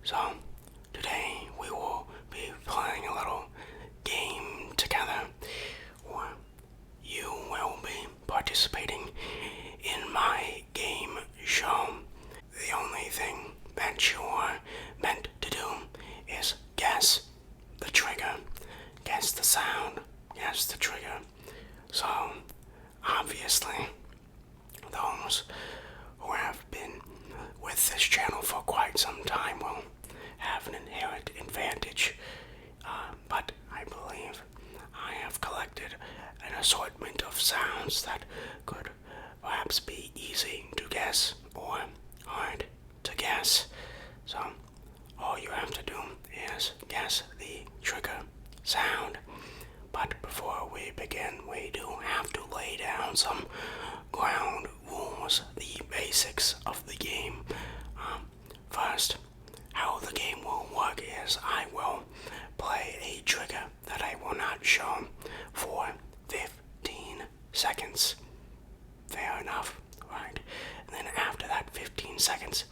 So, today we will be playing a little game together, or you will be participating in my game show. The only thing that you are meant to do is guess the trigger, guess the sound, guess the trigger. So, obviously, those who have been with this channel for quite some time will have an inherent advantage, but I believe I have collected an assortment of sounds that could perhaps be easy to guess or hard to guess. So all you have to do is guess the trigger sound. But before we begin, we do have to lay down some ground rules, the basics of the game. First, how the game will work is I will play a trigger that I will not show for 15 seconds. Fair enough, right? And then after that 15 seconds,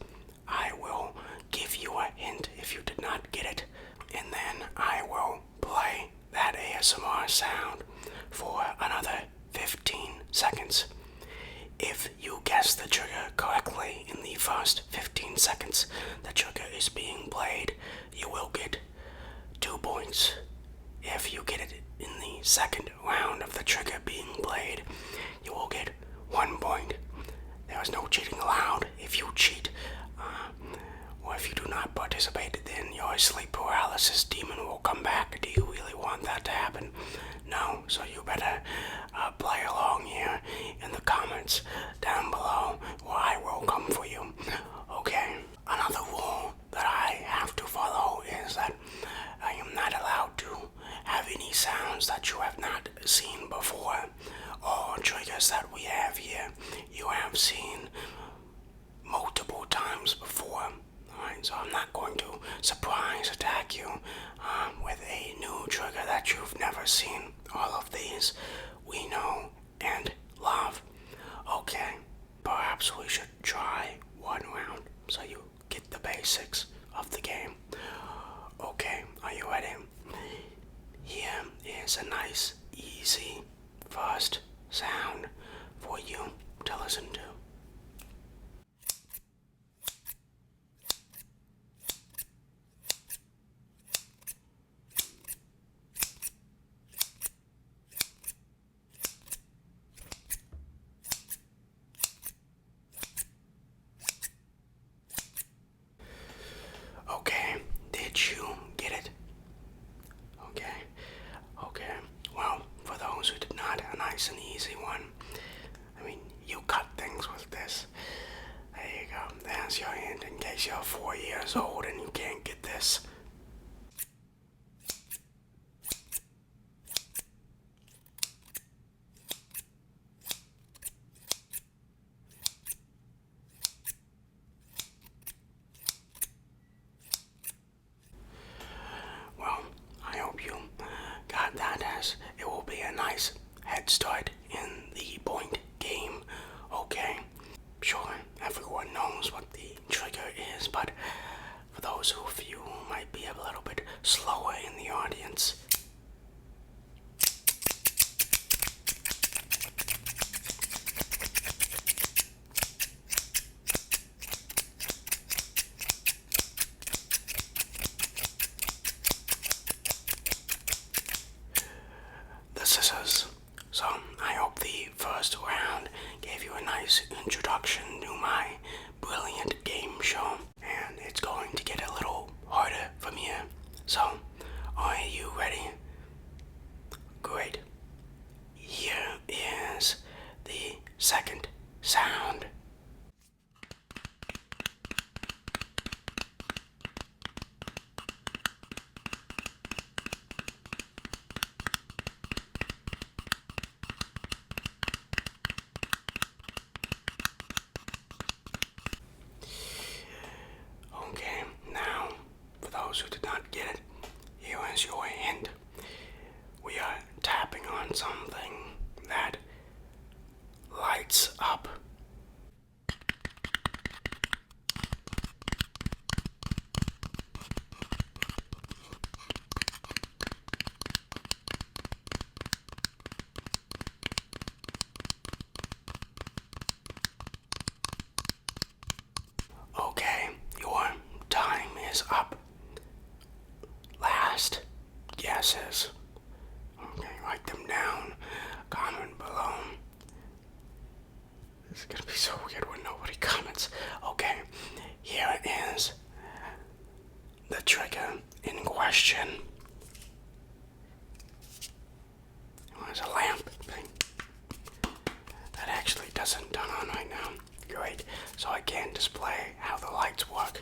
I will give you a hint if you did not get it, and then I will play that ASMR sound for another 15 seconds. If you guess the trigger correctly in the first 15 seconds the trigger is being played, you will get 2 points. If you get it in the second round of the trigger being played, you will get 1 point. There is no cheating allowed. If you cheat, or if you do not participate, then your sleep paralysis demon will come back. Do you really want that to happen? No, so you better play along here in the comments down below, or I will come for you. Okay, another rule that I have to follow is that I am not allowed to have any sounds that you have not seen before. All triggers that we have here, you have seen multiple times before. Alright, so I'm not going to surprise attack you with a new trigger that you've never seen. All of these we know and love. Okay, perhaps we should try one round so you get the basics of the game. Okay, are you ready? Here is a nice, easy first sound for you to listen to. Okay, did you get it? Okay. Well, for those who did not, a nice and easy one. I mean, you cut things with this. There you go. There's your hint in case you're 4 years old and you can't get this. Well, I hope you got that, as it will be a nice head start in the point game. Okay, sure, everyone knows what the trigger is, but for those of you who might be a little bit slower in the audience, the scissors. So I hope the first round gave you a nice introduction to my brilliant game show, and it's going to get a little harder from here. So, are you ready? Great. Here is the second sound. Okay, now, for those who did not get it, here is your hint. We are tapping on something that lights up. is up. Last guesses. Okay, write them down. Comment below. This is gonna be so weird when nobody comments. Okay, here is the trigger in question. There's a lamp thing. That actually doesn't turn on right now. Great, so I can display how the lights work.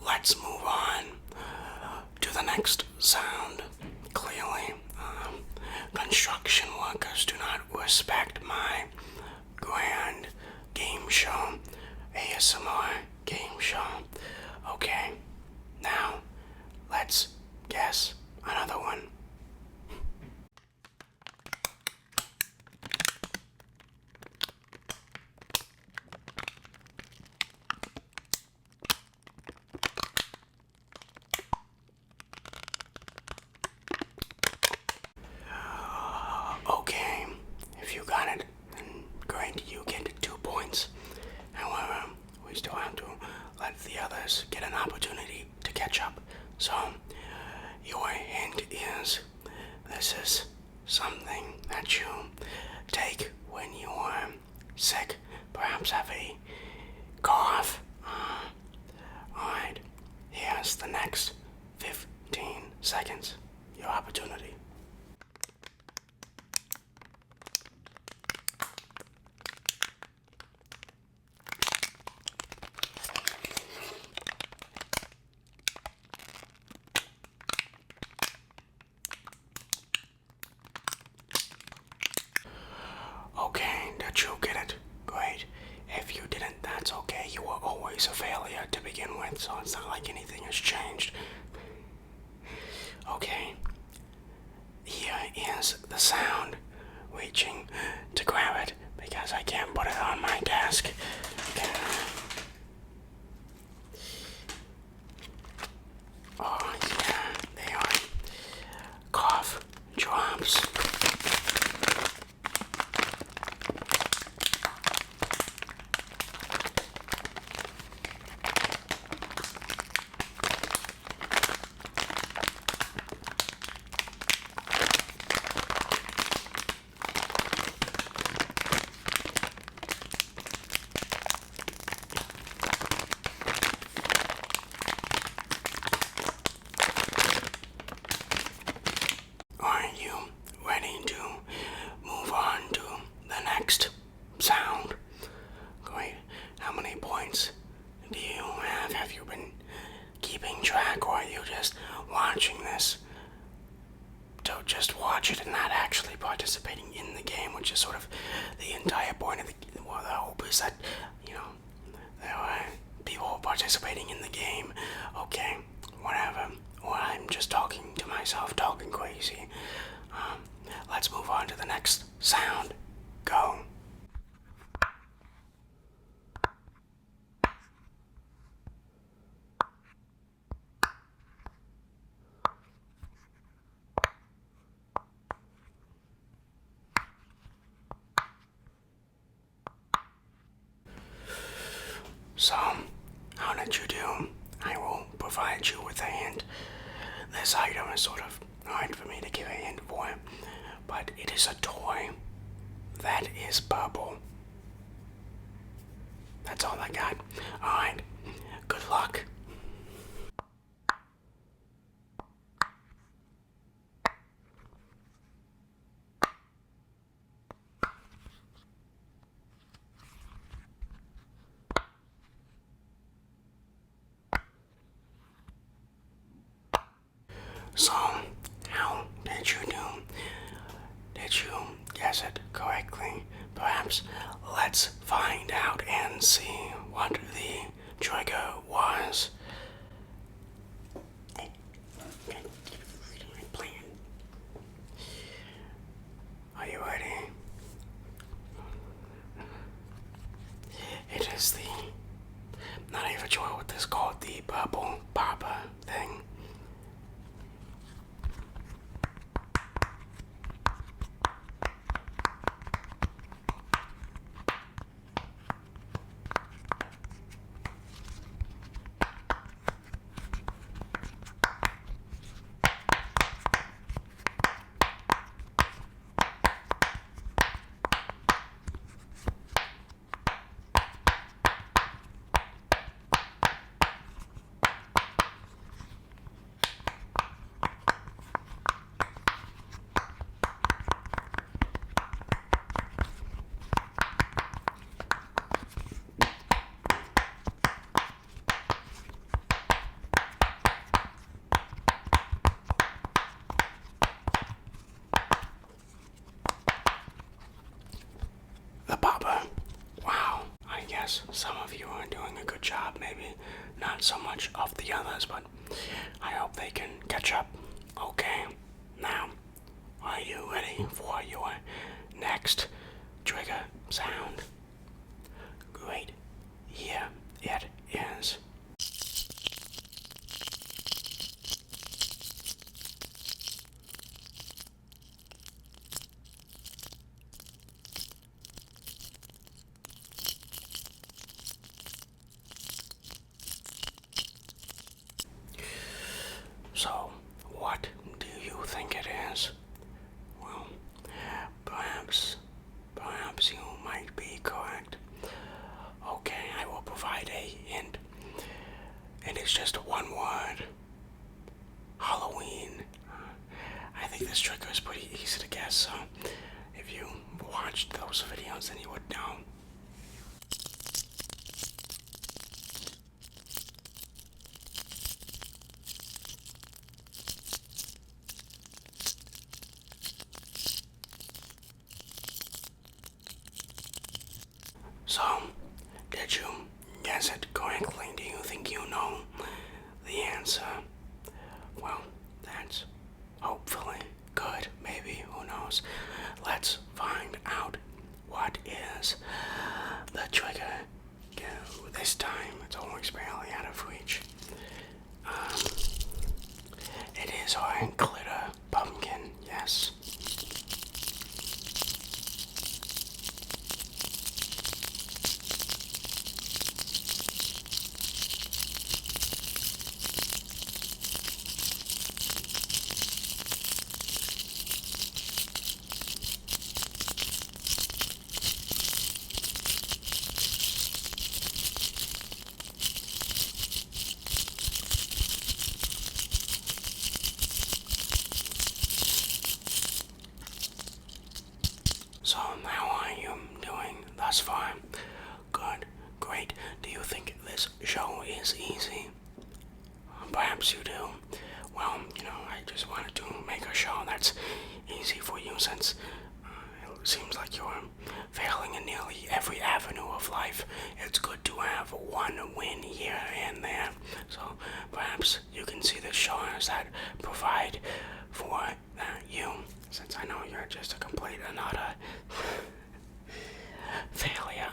Let's move on to the next sound. Clearly, construction workers do not respect my grand game show, ASMR game show. Okay, now let's guess another one. Okay, if you got it, then great, you get 2 points. However, we still have to let the others get an opportunity to catch up. So, your hint is this is something that you take when you are sick, perhaps have a cough. Alright, here's the next 15 seconds. Your opportunity. Okay, did you get it? Great. If you didn't, that's okay. You were always a failure to begin with, so it's not like anything has changed. Okay. Here is the sound. Reaching to grab it because I can't put it on my desk. Okay. Oh, yeah, they are cough drops. Are you ready to move on to the next sound? Great. How many points do you have? Have you been keeping track, or are you just watching this to just watch it and not actually participating in the game, which is sort of the entire point of the hope is that, there are people participating in the game. Okay, whatever. Or I'm just talking to myself, talking crazy. Let's move on to the next sound. Go. So, how did you do? I will provide you with a hint. This item is sort of hard for me to give a hint for, but it is a toy that is purple. That's all I got. Alright, good luck. So, how did you do? Did you guess it correctly? Perhaps let's find out and see what the trigger was. Are you ready? It is the, not even sure what this is called, the purple papa thing. The papa. Wow, I guess some of you are doing a good job, maybe not so much of the others, but I hope they can catch up. Okay, now, are you ready for your next trigger sound? Great, here it is. So, what do you think it is? Well, perhaps you might be correct. Okay, I will provide a hint. It is just one word. Halloween. I think this trigger is pretty easy to guess, so if you watched those videos, then you would know. So, did you guess it correctly? Do you think you know the answer? Well, that's hopefully good. Maybe, who knows? Let's find out what is the trigger. This time, it's always barely out of reach. It is our glitter pumpkin, yes. So how are you doing thus far? Good, great. Do you think this show is easy? Perhaps you do. Well, I just wanted to make a show that's easy for you since it seems like you're failing in nearly every avenue of life. It's good to have one win here and there. So perhaps you can see the shows that provide for you, since I know you're just a complete and utter failure.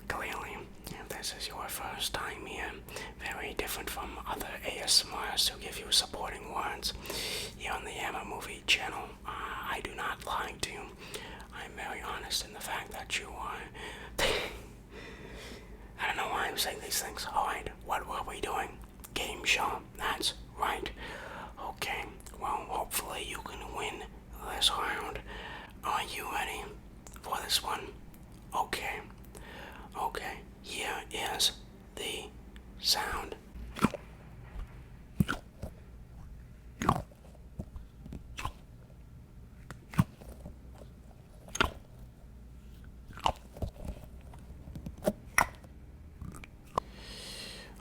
Clearly, if this is your first time here, very different from other ASMRs who give you supporting words. Here on the Hammer Movie channel, I do not lie to you. I'm very honest in the fact that you are... I don't know why I'm saying these things. Alright, what were we doing? Game show. That's right. Okay, well, hopefully you can win this round. Are you ready for this one? Okay. Okay, here is the sound.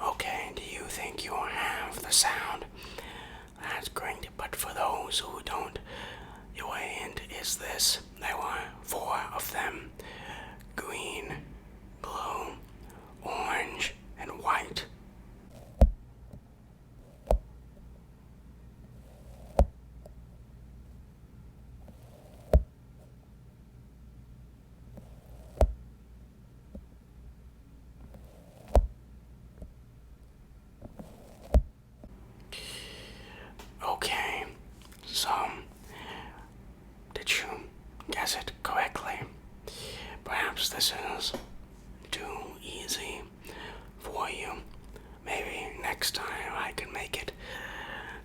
Okay, do you think you have the sound? That's great, but for those who don't, your hint is this. There were 4 of them. Green, blue, orange, and white. correctly. Perhaps this is too easy for you. Maybe next time I can make it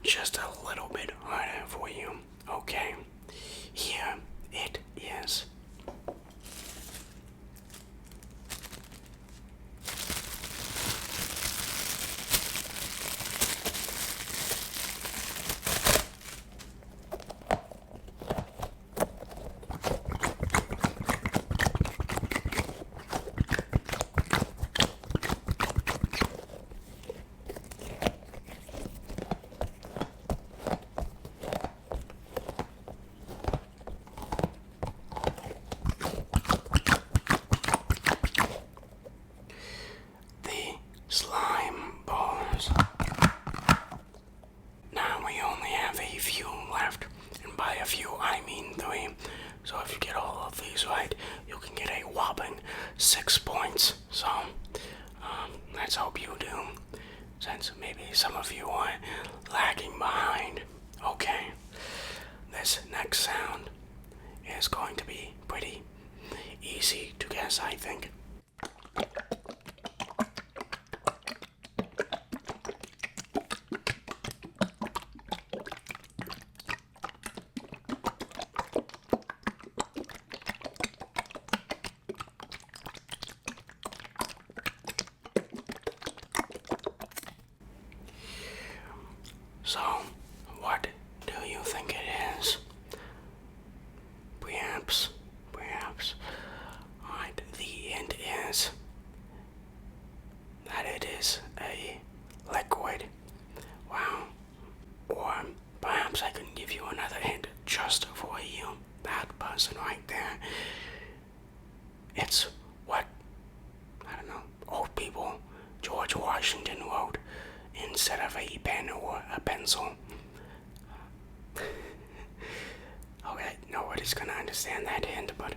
just a little bit harder for you. Okay, here it is. Slime bars. Now we only have a few left, and by a few I mean 3. So if you get all of these right, you can get a whopping 6 points. So let's hope you do, since maybe some of you are lagging behind. Okay, this next sound is going to be pretty easy to guess, I think. So, what do you think it is? Perhaps. Alright, the hint is that it is a liquid. Wow. Or perhaps I can give you another hint just for you. That person right there. It's what, I don't know, old people George Washington wrote instead of a pen or a pencil. Okay, nobody's gonna understand that hint, but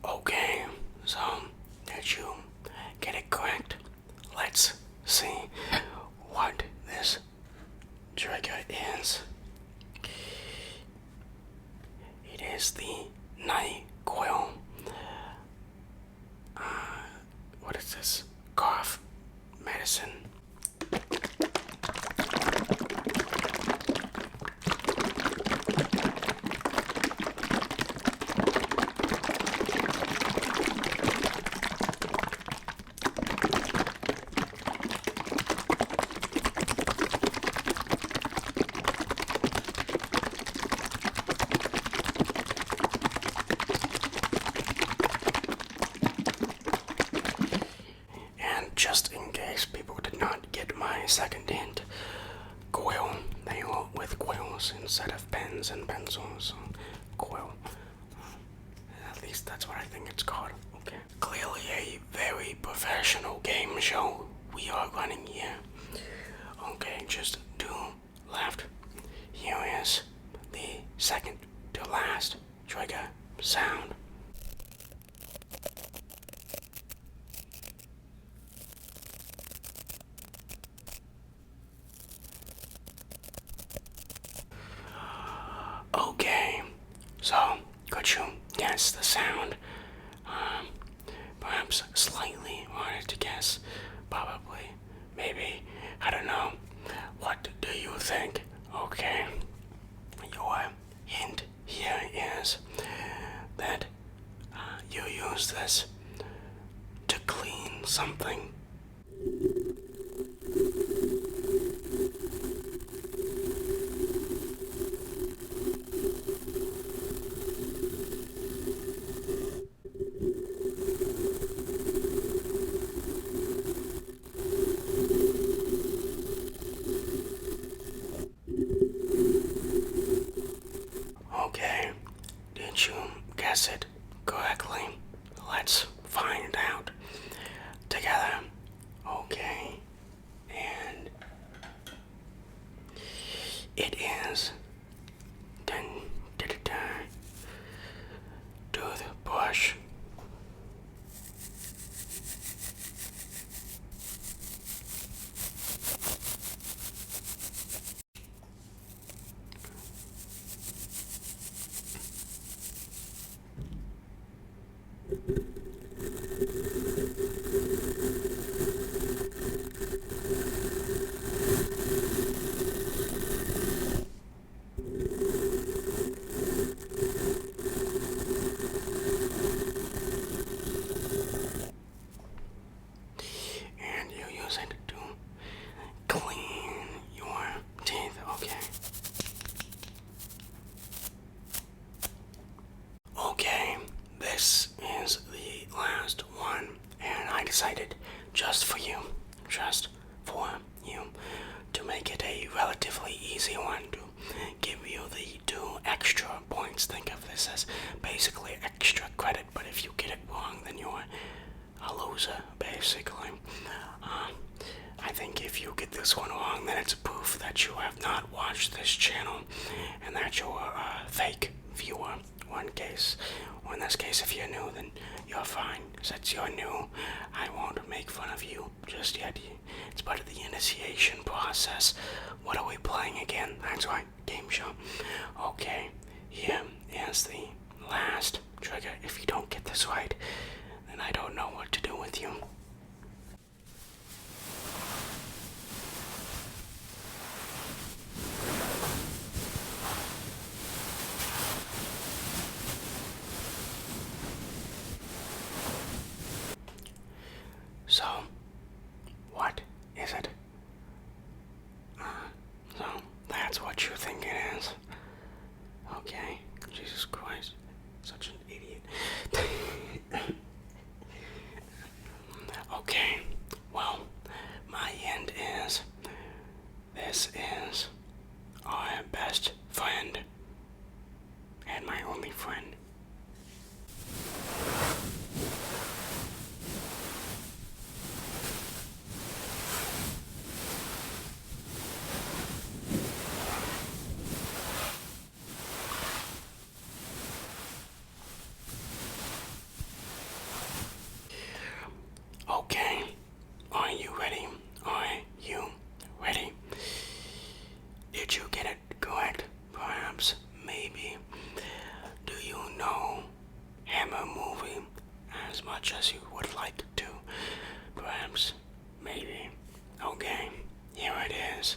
okay, so did you get it correct? Let's see what this trigger is. It is the NyQuil. What is this? Cough medicine. Just in case people did not get my second hint, quill. They wrote with quills instead of pens and pencils. Quill. At least that's what I think it's called. Okay. Clearly a very professional game show we are running here. Okay, just 2 left. Here is the second to last trigger sound. Okay, so could you guess the sound? Perhaps slightly harder to guess. Probably. Maybe. I don't know. What do you think? Okay. Your hint here is that you use this to clean something. Okay, did you guess it correctly? Let's find out together. Okay, and it is dun, dun, dun, dun. just for you, just for you, to make it a relatively easy one, to give you the 2 extra points. Think of this as basically extra credit, but if you get it wrong, then you're a loser, basically. I think if you get this one wrong, then it's proof that you have not watched this channel and that you're a fake viewer. In this case, if you're new, then you're fine. Since you're new, I won't make fun of you just yet. It's part of the initiation process. What are we playing again? That's right, game show. Okay, here is the last trigger. If you don't get this right, then I don't know what to do with you. So, what is it? So, that's what you think it is. Okay, Jesus Christ, such an idiot. Okay, well, my end is, this is our best friend, and my only friend. Okay, are you ready? Are you ready? Did you get it correct? Perhaps, maybe. Do you know Hammer movie as much as you would like to? Perhaps, maybe. Okay, here it is.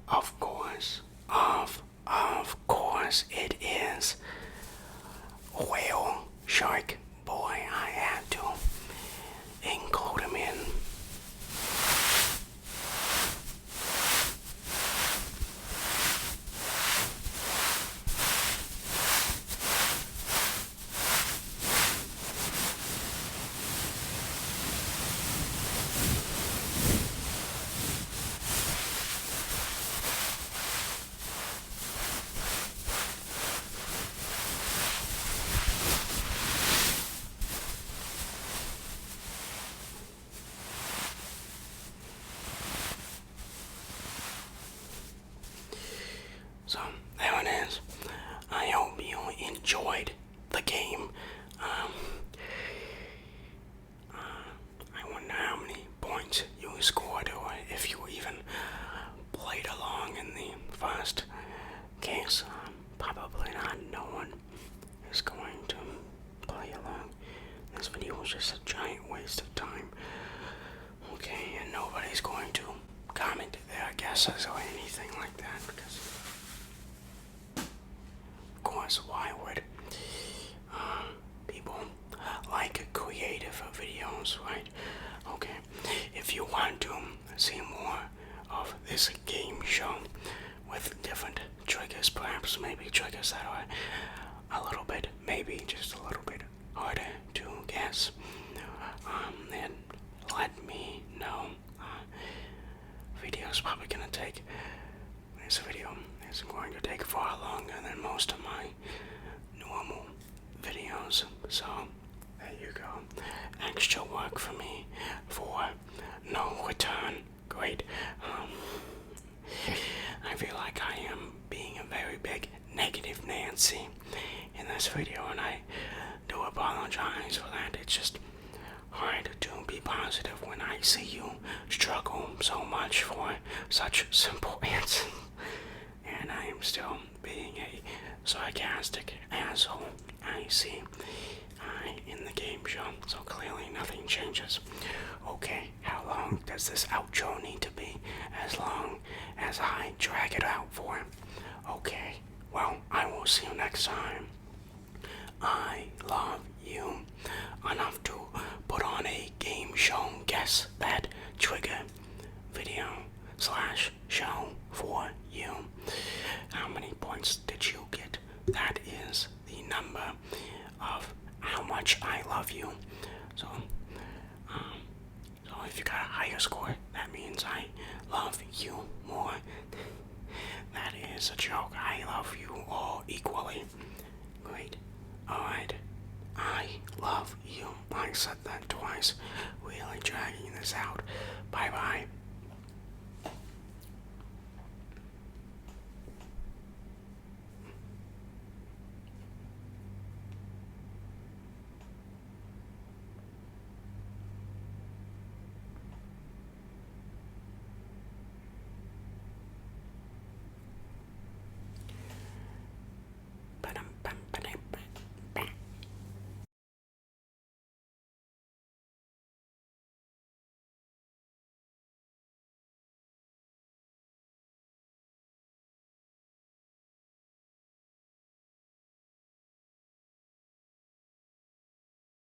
Of course, of course it is. Whale Shark Boy, I had to include him in. So, there it is. I hope you enjoyed the game. I wonder how many points you scored, or if you even played along in the first case. Probably not. No one is going to play along. This video was just a giant waste of time. Okay, and nobody's going to comment their guesses or anything like that, because of course, why would people like creative videos, right? Okay, if you want to see more of this game show with different triggers, perhaps maybe triggers that are a little bit, maybe just a little bit harder to guess, then let me know. Video's probably gonna take, this video is going to take far longer than most of my normal videos, so there you go. Extra work for me for no return. Great. I feel like I am being a very big negative Nancy in this video, and I do apologize for that. It's just hard to be positive when I see you struggle so much for such simple answers. And I am still being a sarcastic asshole. I see in the game show, so clearly nothing changes. Okay, how long does this outro need to be? As long as I drag it out for. Okay, well, I will see you next time. I love you enough to put on a game show guess that trigger video / show for you. How many points did you get? That is the number of how much I love you. So, higher score, that means I love you more. That is a joke. I love you all equally. Great. Alright. I love you. I said that twice. Really dragging this out. Bye bye.